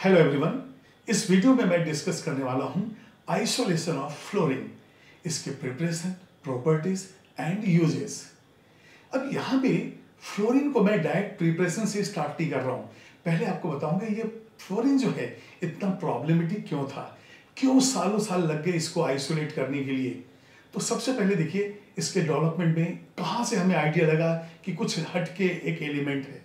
Hello everyone, इस video में मैं डिस्कस करने वाला हूं आइसोलेशन ऑफ फ्लोरीन, इसके प्रिपरेशन, प्रॉपर्टीज एंड यूजेस। अब यहाँ पे फ्लोरीन को मैं डायरेक्ट प्रिपरेशन से स्टार्ट नहीं कर रहा हूँ। पहले आपको बताऊंगा ये फ्लोरीन जो है इतना प्रॉब्लमेटिक क्यों था, क्यों सालों साल लग गए इसको आइसोलेट करने के लिए। तो सबसे पहले देखिए इसके डेवलपमेंट में कहाँ से हमें आइडिया लगा कि कुछ हट के एक एलिमेंट है।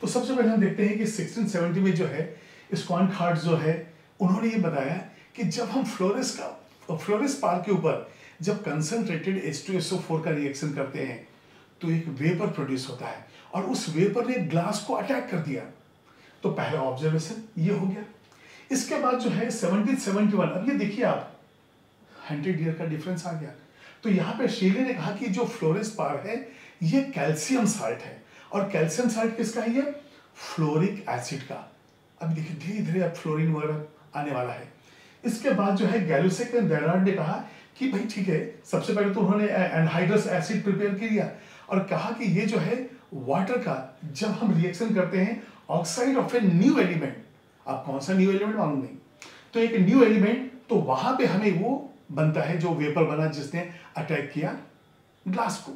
तो सबसे पहले हम देखते हैं कि 1670 में जो है स्क्वानखार्ड जो है उन्होंने ये बताया कि जब हम फ्लोरेस पार के ऊपर जब कंसंट्रेटेड H2SO4 का रिएक्शन करते हैं तो एक वेपर प्रोड्यूस होता है और उस वेपर ने ग्लास को अटैक कर दिया। तो पहला ऑब्जर्वेशन ये हो गया। इसके बाद जो है 1771, अब ये देखिए आप 100 ईयर का डिफरेंस आ गया। तो यहाँ पे शेले ने कहा कि जो फ्लोरेस पार है ये कैल्शियम साल्ट है और कैल्शियम साल्ट किसका है, ये फ्लोरिक एसिड का। अब देखिए धीरे धीरे अब फ्लोरीन वगैरह आने वाला है। इसके बाद जो है गैलुसेक एंड बेरार्ड ने कहा कि भाई ठीक है, सबसे पहले तो उन्होंने एनहाइड्रस एसिड प्रिपेयर किया और कहा कि ये जो है वाटर का जब हम रिएक्शन करते हैं oxide of a new element, आप कौन सा न्यू एलिमेंट मालूम नहीं, तो एक न्यू एलिमेंट, तो वहां पे हमें वो बनता है जो वेपर बना जिसने अटैक किया ग्लास को।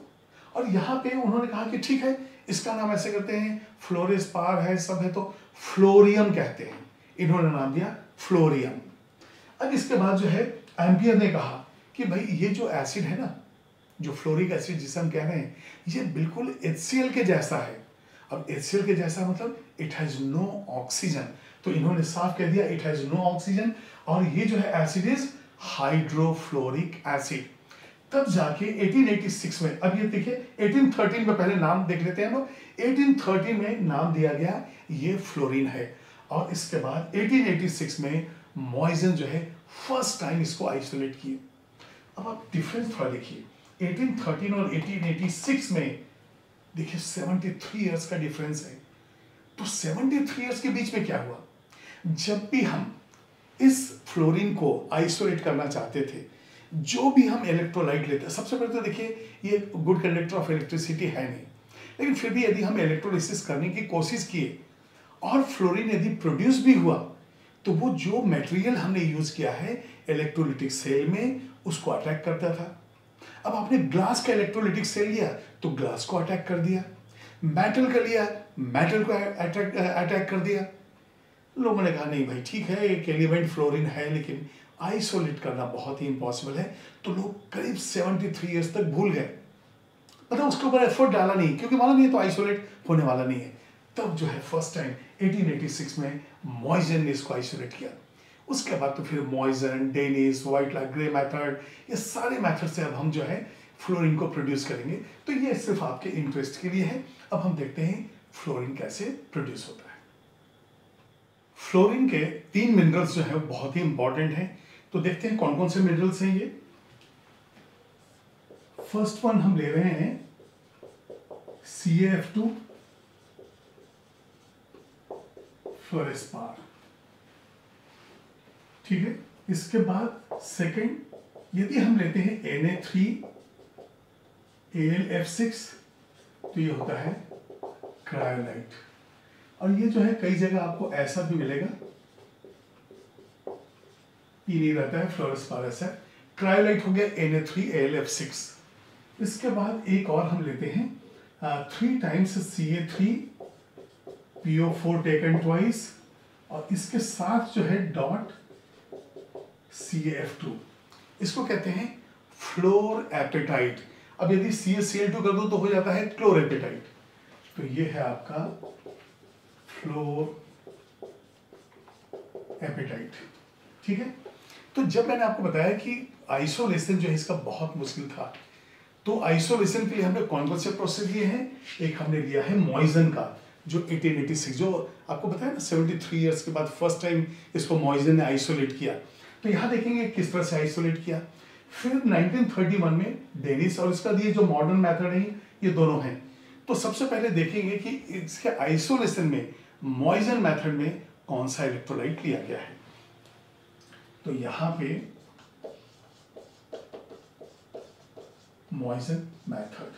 और यहाँ पे उन्होंने कहा कि ठीक है, इसका नाम ऐसे करते हैं, फ्लोरेस पार है सब है तो फ्लोरियम कहते हैं, इन्होंने नाम दिया फ्लोरियम। अब इसके बाद जो है एम्पियर ने कहा कि भाई ये जो एसिड है ना, जो फ्लोरिक एसिड जिसे हम कह रहे हैं, ये बिल्कुल HCl के जैसा है। अब HCl के जैसा मतलब इट हैज नो ऑक्सीजन, तो इन्होंने साफ कह दिया इट हैज नो ऑक्सीजन और ये जो है एसिड इज हाइड्रोफ्लोरिक एसिड। तब जाके 1886 में, अब ये देखिए 1813 में पहले नाम देख लेते हैं लोग, 1813 में नाम दिया गया ये फ्लोरीन है और इसके बाद 1886 में मॉइजन जो है फर्स्ट टाइम इसको आइसोलेट किए। अब आप डिफरेंस थोड़ा देखिए, 1813 और 1886 में देखिए 73 इयर्स का डिफरेंस है। तो 73 इयर्स के बीच में क्या हुआ, जब भी हम इस फ्लोरीन को आइसोलेट करना चाहते थे, जो भी हम इलेक्ट्रोलाइट लेते हैं, सबसे पहले तो देखिए ये गुड कंडक्टर ऑफ इलेक्ट्रिसिटी है नहीं, लेकिन फिर भी यदि हम इलेक्ट्रोलिसिस करने की कोशिश किए और फ्लोरीन यदि प्रोड्यूस भी हुआ तो वो जो मटेरियल हमने यूज किया है इलेक्ट्रोलिटिक सेल में उसको अटैक करता था। अब आपने ग्लास का इलेक्ट्रोलिटिक सेल लिया तो ग्लास को अटैक कर दिया, मेटल का लिया मेटल को अटैक कर दिया। लोगों ने कहा नहीं भाई ठीक है एक एलिमेंट फ्लोरीन है लेकिन आइसोलेट करना बहुत ही इम्पॉसिबल है। तो लोग करीब 73 इयर्स तक भूल गए, मतलब उसके ऊपर एफर्ट डाला नहीं क्योंकि मालूम ये तो आइसोलेट होने वाला नहीं है। तब जो है फर्स्ट टाइम 1886 में मॉइजन ने इसको आइसोलेट किया। उसके बाद तो फिर मॉइजन, डेनिस, व्हाइटलैक, ग्रे मेथड, ये सारे मेथड से अब हम जो है फ्लोरीन को प्रोड्यूस करेंगे। तो ये सिर्फ आपके इंटरेस्ट के लिए है। अब हम देखते हैं फ्लोरीन कैसे प्रोड्यूस होता है। फ्लोरीन के 3 मिनरल्स जो है बहुत ही इंपॉर्टेंट हैं। तो देखते हैं कौन कौन से मिनरल्स हैं ये। फर्स्ट वन हम ले रहे हैं CaF2 फ्लोरेसपार, ठीक है। इसके बाद सेकंड यदि हम लेते हैं Na3AlF6 तो ये होता है क्रायोलाइट। और ये जो है कई जगह आपको ऐसा भी मिलेगा, ये नहीं रहता है फ्लोरेसपार ऐसा। क्रायोलाइट हो गया Na3AlF6। इसके बाद एक और हम लेते हैं 3 times Ca3PO4 टेकन ट्वाइस और इसके साथ जो है डॉट CaF2, इसको कहते हैं फ्लोर एपेटाइट। अब यदि CaCl2 कर दो तो हो जाता है क्लोर एपेटाइट। तो ये है आपका फ्लोर एपेटाइट, ठीक है। तो जब मैंने आपको बताया कि आइसोलेशन जो है इसका बहुत मुश्किल था, तो आइसोलेशन के लिए हमने कौन कौन से प्रोसेस लिए हैं। एक हमने लिया है मॉइजन का जो 1886, जो आपको बताया ना 73 इयर्स के बाद फर्स्ट टाइम इसको मॉइजन ने आइसोलेट किया। तो यहाँ देखेंगे किस तरह से आइसोलेट किया। फिर 1931 में डेनिस और इसका ये जो मॉडर्न मेथड है ये दोनों हैं। तो सबसे पहले देखेंगे कि इसके आइसोलेशन में मॉइजन मेथड में कौन सा इलेक्ट्रोलाइट लिया गया है। तो यहाँ पे मॉइजन मेथड,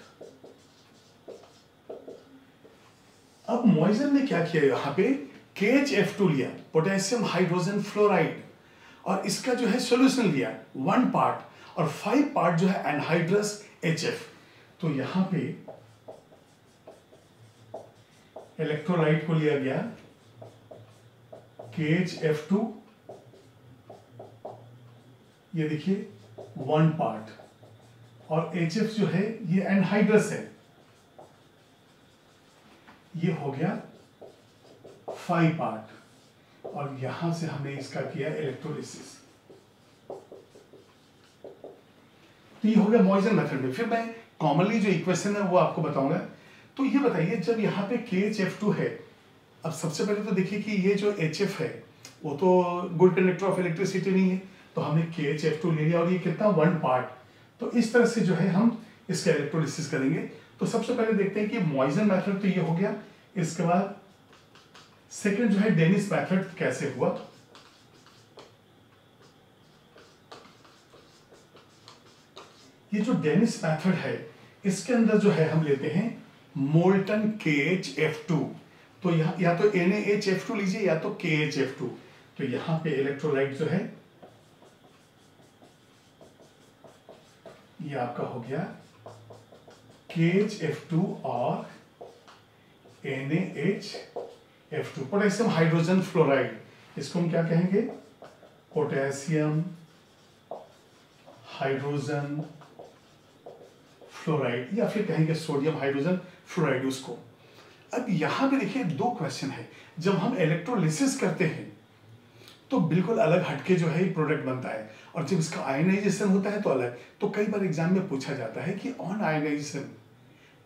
अब मॉइजन ने क्या किया यहाँ पे KHF2 लिया, पोटेशियम हाइड्रोजन फ्लोराइड, और इसका जो है सॉल्यूशन लिया 1 पार्ट और 5 पार्ट जो है एनहाइड्रस HF। तो यहां पे इलेक्ट्रोलाइट को लिया गया KHF2, ये देखिए 1 पार्ट, और HF जो है ये एनहाइड्रस है, ये हो गया 5 पार्ट, और यहां से हमने इसका किया इलेक्ट्रोलिसिस। तो ये हो गया मॉइसन मेथड में। फिर मैं कॉमनली जो इक्वेशन है वो आपको बताऊंगा। तो ये बताइए, जब यहाँ पे KHF2 है, अब सबसे पहले तो देखिए कि ये जो HF है वो तो गुड कंडक्टर ऑफ इलेक्ट्रिसिटी नहीं है, तो हमने KHF2 ले लिया, और ये कितना 1 पार्ट। तो इस तरह से जो है हम इसका इलेक्ट्रोलिसिस करेंगे। तो सबसे पहले देखते हैं कि मॉइसन मेथड तो ये हो गया, इसके बाद सेकंड जो है डेनिस मेथड कैसे हुआ। ये जो डेनिस मेथड है इसके अंदर जो है हम लेते हैं मोल्टन KHF2। तो यहाँ या तो NaHF2 लीजिए या तो KHF2। तो यहां पे इलेक्ट्रोलाइट जो है ये आपका हो गया KHF2 और NaHF2, पोटेशियम हाइड्रोजन फ्लोराइड। इसको हम क्या कहेंगे, पोटेशियम हाइड्रोजन फ्लोराइड, या फिर कहेंगे सोडियम हाइड्रोजन फ्लोराइड उसको। अब यहां पे देखिए 2 क्वेश्चन है। जब हम इलेक्ट्रोलिसिस करते हैं तो बिल्कुल अलग हटके जो है प्रोडक्ट बनता है, और जब इसका आयनाइजेशन होता है तो अलग। तो कई बार एग्जाम में पूछा जाता है कि on ionization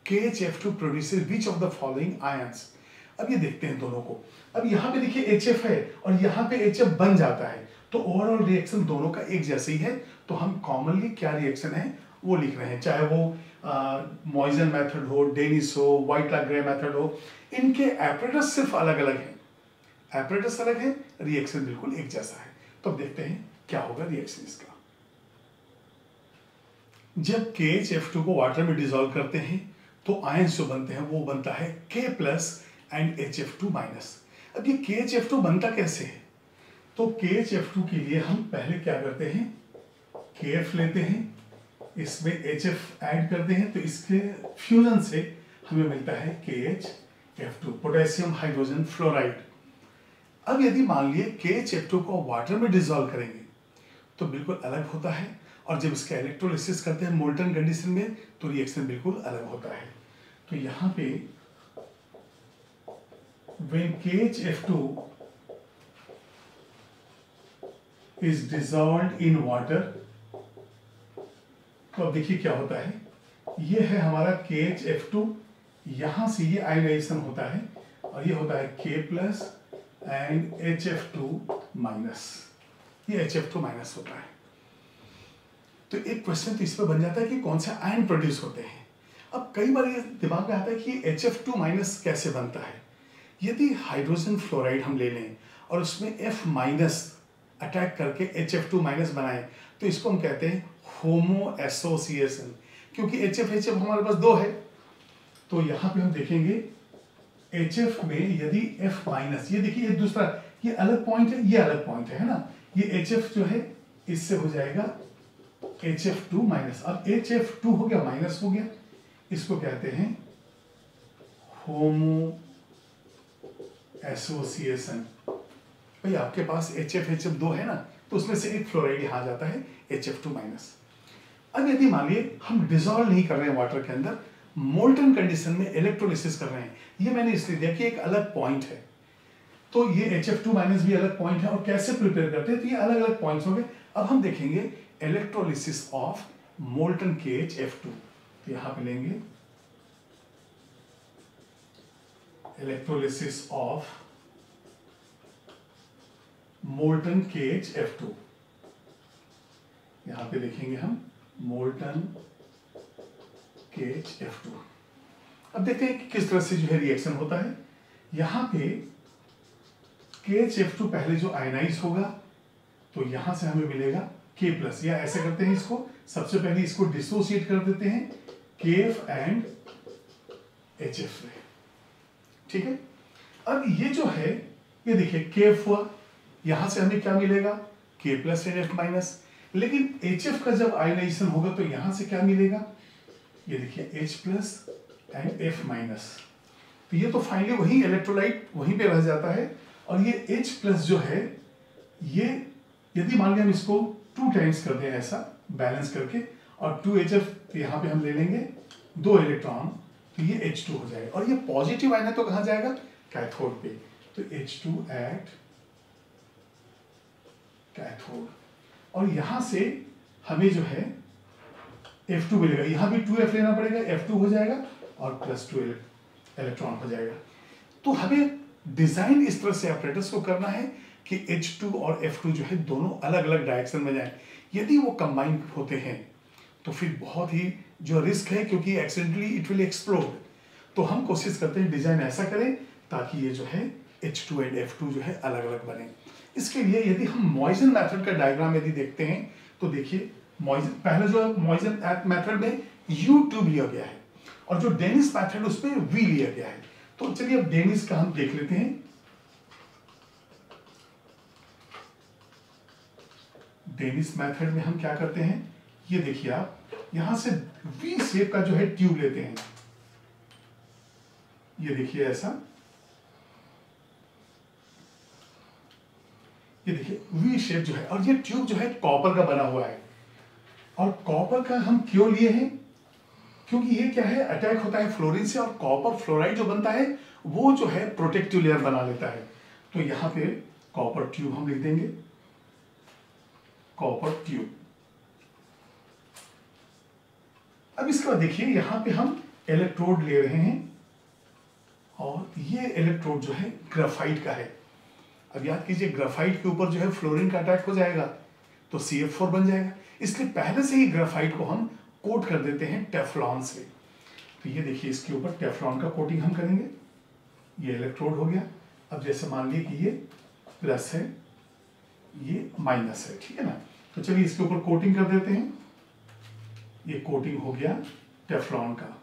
KHF2 produces which of the following ions. अब ये देखते हैं दोनों को। अब यहाँ पे देखिए HF है और यहाँ पे HF बन जाता है, तो ओवरऑल रिएक्शन दोनों का एक जैसे ही है। तो हम कॉमनली क्या रिएक्शन है वो लिख रहे हैं, चाहे वो मॉइसन मेथड हो, डेनिस हो, व्हाइट-ग्रे मेथड हो, इनके एपरेटस सिर्फ अलग अलग है। एपरेटस अलग है, रिएक्शन बिल्कुल एक जैसा है। तो अब देखते हैं क्या होगा रिएक्शन इसका। जब KHF2 को वाटर में डिसॉल्व करते हैं तो आयंस जो बनते हैं वो बनता है K+ एंड HF2-। अब ये KHF2 बनता कैसे है, तो KHF2 के लिए हम पहले क्या करते हैं, KF लेते हैं, इसमें HF ऐड करते हैं, तो इसके फ्यूजन से हमें मिलता है KHF2, पोटेशियम हाइड्रोजन फ्लोराइड। अब यदि मान लिए KHF2 को वाटर में डिसॉल्व करेंगे तो बिल्कुल अलग होता है, और जब इसका इलेक्ट्रोलिसिस करते हैं मोल्टन कंडीशन में तो रिएक्शन बिल्कुल अलग होता है। तो यहां पे when KHF2 is dissolved in water, तो अब देखिए क्या होता है, ये है हमारा KHF2, यहां से ये आयनाइजेशन होता है, और ये होता है K+ एंड HF2-, ये HF2- होता है। तो एक क्वेश्चन तो इस पर बन जाता है कि कौन से आयन प्रोड्यूस होते हैं। अब कई बार ये दिमाग में आता है कि HF2- कैसे बनता है। यदि हाइड्रोजन फ्लोराइड हम ले लें और उसमें F- अटैक करके HF2- बनाएं, तो इसको हम कहते हैं होमो एसोसिएशन, क्योंकि HF हमारे पास 2 है। तो यहां पे हम देखेंगे HF में यदि F-, ये देखिए ये दूसरा, ये अलग पॉइंट है, ये अलग पॉइंट है ना, ये HF जो है इससे हो जाएगा HF2-। अब HF2 हो गया, माइनस हो गया, इसको कहते हैं होमो एसोसिएशन। भाई आपके पास HF 2 है ना, तो उसमें से एक फ्लोराइड यहां जाता है HF2-। अब यदि मान लिए हम डिसॉल्व नहीं कर रहे हैं वाटर के अंदर, मोल्टन कंडीशन में इलेक्ट्रोलिसिस कर रहे हैं, ये मैंने इसलिए दिया कि एक अलग पॉइंट है, तो ये HF2- भी अलग पॉइंट है, और कैसे प्रिपेयर करते हैं तो ये अलग अलग पॉइंट्स हो गए। अब हम देखेंगे इलेक्ट्रोलिसिस ऑफ मोल्टन KHF2। तो यहां पे लेंगे इलेक्ट्रोलिसिस ऑफ मोल्टन KHF2, यहां पे देखेंगे हम मोल्टन KHF2। अब देखते हैं कि किस तरह से जो है रिएक्शन होता है। यहां पे KHF2 पहले जो आयनाइज होगा तो यहां से हमें मिलेगा K+, या ऐसे करते हैं इसको, सबसे पहले इसको डिसोसिएट कर देते हैं KF एंड HF में, ठीक है। अब ये जो है ये देखिए KF हुआ, यहां से हमें क्या मिलेगा K plus and F minus. लेकिन HF का जब आयोनाइजेशन होगा तो यहां से क्या मिलेगा, ये देखिए H plus and F minus. तो ये तो फाइनली वही इलेक्ट्रोलाइट वहीं पे रह जाता है। और ये H प्लस जो है, ये यदि मान लिया हम इसको 2 टाइम्स कर दें ऐसा बैलेंस करके, और 2HF यहाँ पे हम ले लेंगे 2 इलेक्ट्रॉन, तो ये H2 हो जाएगा। और ये पॉजिटिव आयन है तो कहाँ जाएगा, कैथोड पे, तो H2 एट कैथोड। और यहां से हमें जो है F2 मिलेगा, यहां भी 2F लेना पड़ेगा, F2 हो जाएगा और +2 इलेक्ट्रॉन हो जाएगा। तो हमें डिजाइन इस तरह से ऑपरेटर्स को करना है कि H2 और F2 जो है दोनों अलग अलग डायरेक्शन में जाएं। यदि वो कंबाइन होते हैं तो फिर बहुत ही जो रिस्क है, क्योंकि एक्सीडेंटली इट विल एक्सप्लोड। तो हम कोशिश करते हैं डिजाइन ऐसा करें ताकि ये जो है H2 एंड F2 जो है अलग अलग बने। इसके लिए यदि हम मॉइसन मेथड का डायग्राम यदि देखते हैं तो देखिए मॉइसन, पहले जो मॉइसन मेथड में U ट्यूब लिया गया है और जो डेनिस मेथड उसमें V लिया गया है। तो चलिए अब डेनिस का हम देख लेते हैं। डेनिस मेथड में हम क्या करते हैं, ये देखिए आप यहां से V शेप का जो है ट्यूब लेते हैं, ये देखिए ऐसा, ये देखिए V शेप जो है, और ये ट्यूब जो है कॉपर का बना हुआ है। और कॉपर का हम क्यों लिए हैं, क्योंकि ये क्या है, अटैक होता है फ्लोरीन से, और कॉपर फ्लोराइड जो बनता है वो जो है प्रोटेक्टिव लेयर बना लेता है। तो यहां पे कॉपर ट्यूब हम लिख देंगे, कॉपर ट्यूब। अब इसके बाद देखिए यहां पे हम इलेक्ट्रोड ले रहे हैं, और ये इलेक्ट्रोड जो है ग्राफाइट का है। अब याद कीजिए ग्राफाइट के ऊपर जो है फ्लोरीन का अटैक हो जाएगा तो CF4 बन जाएगा, इसलिए पहले से ही ग्राफाइट को हम कोट कर देते हैं टेफ्लॉन से। तो ये देखिए इसके ऊपर टेफ्लॉन का कोटिंग हम करेंगे। ये इलेक्ट्रोड हो गया। अब जैसे मान लीजिए कि ये प्लस है, ये माइनस है, ठीक है ना। तो चलिए इसके ऊपर कोटिंग कर देते हैं। ये कोटिंग हो गया टेफ्लॉन का,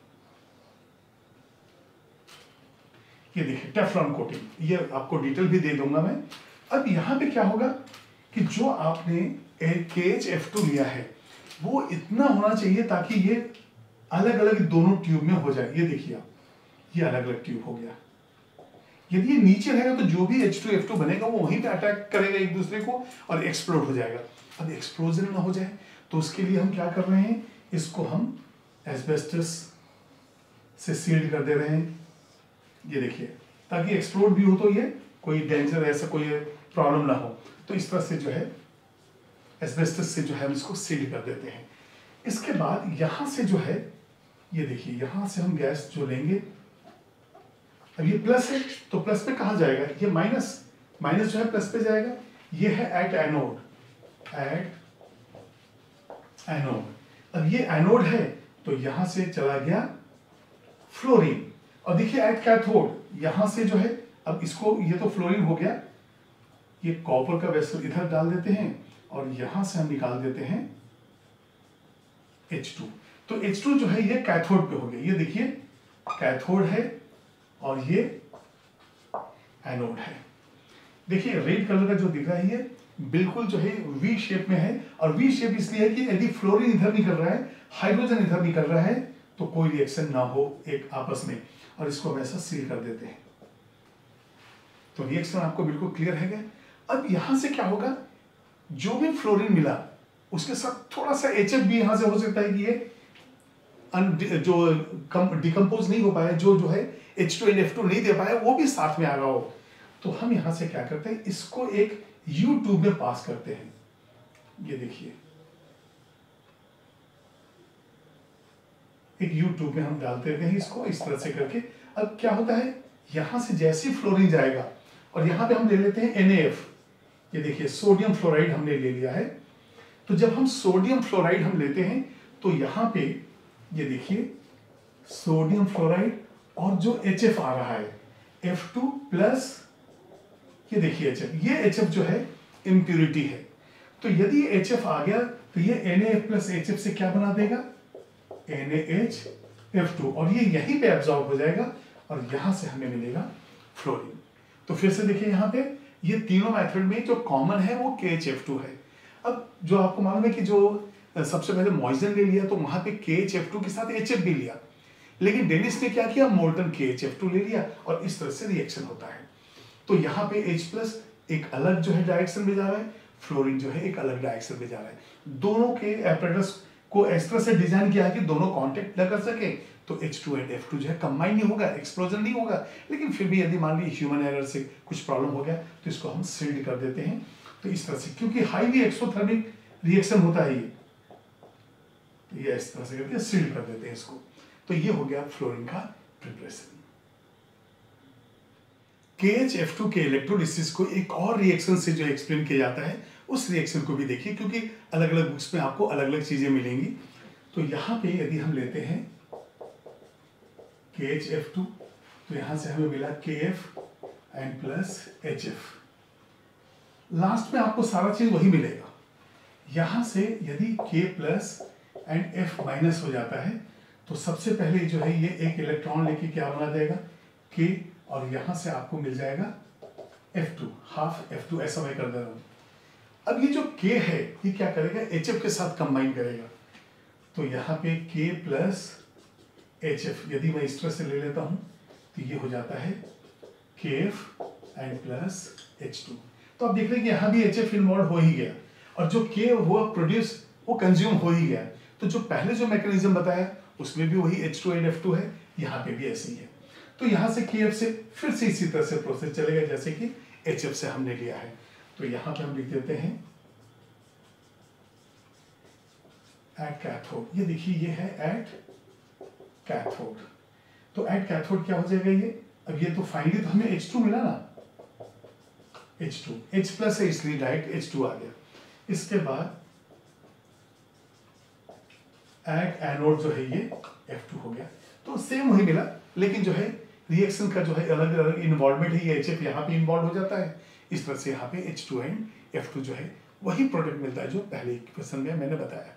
ये देखिए टेफ्लॉन कोटिंग, ये आपको डिटेल भी दे दूंगा मैं। अब यहां पे क्या होगा कि जो आपने KHF2 लिया है वो इतना होना चाहिए ताकि ये अलग अलग दोनों ट्यूब में हो जाए। ये देखिए आप, ये अलग अलग ट्यूब हो गया। यदि ये नीचे रहेगा तो जो भी H2F2 बनेगा वो वहीं पे अटैक करेगा एक दूसरे को और एक्सप्लोड हो जाएगा। अब एक्सप्लोजन ना हो जाए तो उसके लिए हम क्या कर रहे हैं, इसको हम एस्बेस्टस से सील्ड कर दे रहे हैं, ये देखिए, ताकि एक्सप्लोड भी हो तो ये कोई डेंजर ऐसा कोई प्रॉब्लम ना हो। तो इस तरह से जो है एस्बेस्टस से जो है हम इसको सील कर देते हैं। इसके बाद यहां से जो है, ये देखिए यहां से हम गैस जो लेंगे, अब ये प्लस है तो प्लस पे कहां जाएगा, ये माइनस, माइनस जो है प्लस पे जाएगा। ये है एट एनोड, एट एनोड। अब ये एनोड है तो यहां से चला गया फ्लोरीन, और देखिए एट कैथोड यहां से जो है, अब इसको, ये तो फ्लोरीन हो गया, ये कॉपर का वेसल इधर डाल देते हैं और यहां से हम निकाल देते हैं H2। तो H2 जो है ये कैथोड पे हो गया, ये देखिए कैथोड है और ये एनोड है। देखिए रेड कलर का जो दिख रहा है ये बिल्कुल जो है V शेप में है, और V शेप इसलिए है कि यदि फ्लोरीन इधर निकल रहा है, हाइड्रोजन इधर निकल रहा है, तो कोई रिएक्शन ना हो एक आपस में, और इसको हम ऐसा सील कर देते हैं। तो रिएक्शन आपको बिल्कुल क्लियर है। अब यहां से क्या होगा, जो भी फ्लोरीन मिला उसके साथ थोड़ा सा HF भी यहां से हो सकता है कि ये जो डिकम्पोज नहीं हो पाया, जो है H2NF2 नहीं दे पाया, वो भी साथ में आ रहा हो। तो हम यहां से क्या करते हैं, इसको एक U ट्यूब में पास करते हैं, ये देखिए एक U ट्यूब में हम डालते हैं इसको इस तरह से करके। अब क्या होता है, यहां से जैसे फ्लोरीन जाएगा, और यहां पे हम ले लेते हैं NaF, ये देखिए सोडियम फ्लोराइड हमने ले लिया है। तो जब हम सोडियम फ्लोराइड हम लेते हैं तो यहां पे ये देखिए सोडियम फ्लोराइड, और जो HF आ रहा है F2 प्लस, ये देखिए HF, ये HF जो है इम्प्यूरिटी है। तो यदि HF आ गया तो ये NaF प्लस HF से क्या बना देगा, NaHF2, और ये यहीं पे एब्जॉर्ब हो जाएगा और यहां से हमें मिलेगा फ्लोरीन। तो फिर से देखिए यहाँ पे ये तीनों मेथड में जो कॉमन है वो KHF2 है। अब जो आपको मालूम है कि जो सबसे पहले मॉइजन ने लिया तो वहां पे KHF2 के साथ HF भी लिया, लेकिन डेनिस ने क्या किया, मोल्टन KHF2 ले लिया और इस तरह से रिएक्शन होता है। तो यहाँ पे H+ एक अलग जो है डायरेक्शन में जा रहा है, फ्लोरीन जो है एक अलग डायरेक्शन में जा रहा है। दोनों के एपरेटस को इस तरह से डिजाइन किया है कि दोनों कांटेक्ट न कर सके, तो H2 एंड F2 जो है कंबाइन नहीं होगा, एक्सप्लोजन नहीं होगा। लेकिन फिर भी यदि मान ली ह्यूमन एरर से कुछ प्रॉब्लम हो गया तो इसको हम सील्ड कर देते हैं। तो इस तरह से, क्योंकि हाईली एक्सोथर्मिक रिएक्शन होता है ये इस तरह से करके सील्ड कर देते हैं इसको। तो ये हो गया फ्लोरीन का प्रिपरेशन। KHF2 के इलेक्ट्रोलिसिस को एक और रिएक्शन से जो एक्सप्लेन किया जाता है, उस रिएक्शन को भी देखिए, क्योंकि अलग अलग बुक्स में आपको अलग अलग चीजें मिलेंगी। तो यहाँ पे यदि हम लेते हैं KHF2, तो यहां से हमें मिला KF and plus HF। Last में आपको सारा चीज वही मिलेगा। यहां से यदि K plus and F minus हो जाता है तो सबसे पहले जो है ये एक इलेक्ट्रॉन लेके क्या बना देगा, K, और यहां से आपको मिल जाएगा F2, हाफ F2, ऐसा मैं कर दे रहा हूं। अब ये जो K है ये क्या करेगा, HF के साथ कंबाइन करेगा। तो यहाँ पे K प्लस HF यदि मैं इस तरह से ले लेता हूं तो ये हो जाता है KF एंड प्लस H2। तो आप देख रहे हैं कि यहाँ भी HF इन्वॉल्व हो ही गया और जो K हुआ प्रोड्यूस वो कंज्यूम हो ही गया। तो जो पहले जो मैकेनिज्म बताया उसमें भी वही H2 एंड F2 है, यहाँ पे भी ऐसे ही है। तो यहाँ से KF से फिर से इसी तरह से प्रोसेस चलेगा जैसे कि HF से हमने लिया है। तो यहाँ पे हम लिख देते हैं एट कैथोड। ये देखिए ये है एट कैथोड। तो एट कैथोड क्या हो जाएगा ये, अब ये तो फाइनली तो हमें H2 मिला ना, H2, H प्लस है इसलिए डायरेक्ट H2 आ गया। इसके बाद एट एनोड जो है ये F2 हो गया। तो सेम वही मिला, लेकिन जो है रिएक्शन का जो है अलग अलग इन्वॉल्वमेंट है, ये HF यहाँ पे इन्वॉल्व हो जाता है। इस तरह से यहाँ पे H2 एंड F2 जो है वही प्रोडक्ट मिलता है जो पहले क्वेश्चन में मैंने बताया।